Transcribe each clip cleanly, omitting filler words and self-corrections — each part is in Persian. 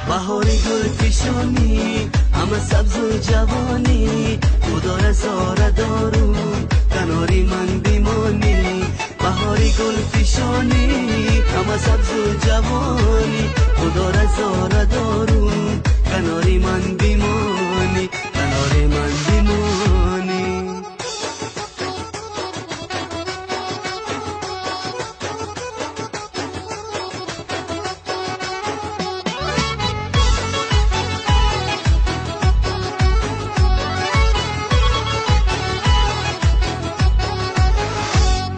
بهاری گل پیشانی همه سبز و جوانی خدا رزاره دارون کناری من بیمانی بهاری گل پیشانی همه سبز و جوانی خدا رزاره دارون کناری من بیمانی کناری من بیمانی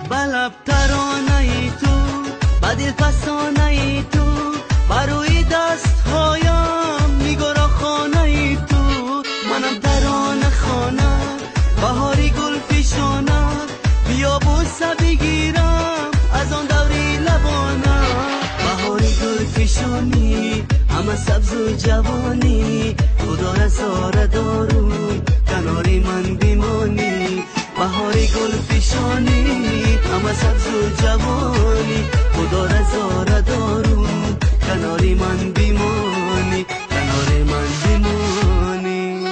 بلب ترانه ای تو بدل فسانه ای تو بروی دست هایم میگرا خانه ای تو منم ترانه خانه بهاری گل پیشانه بیا بوسه بگیرم از آن دوری لبانه بهاری گل پیشانی همه سبز و جوانی خدا رزاره دارون کناری من بیمانی بهاری گل پیشانی همه سبز و جوانی خدا رزاره دارون کناری من بیمانی کناری من بیمانی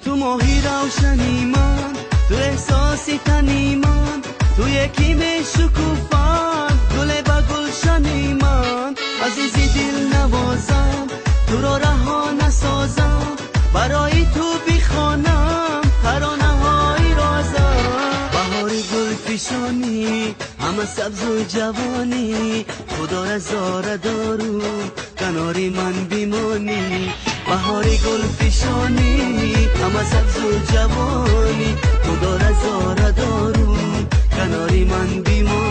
تو ماهی روشنی من تو احساسی تنی من تو یکی می شکوفم گل با گلشنی من عزیزی دل نوازم تو را رها نسازم برای تو بیخوانم ترانه های رازم بهاری گل پیشانی همه سبز و جوانی خدا رزاره دارون کناری من بیمانی بهاری گل پیشانی همه سبز و جوانی خدا رزاره دارون کناری من بیمانی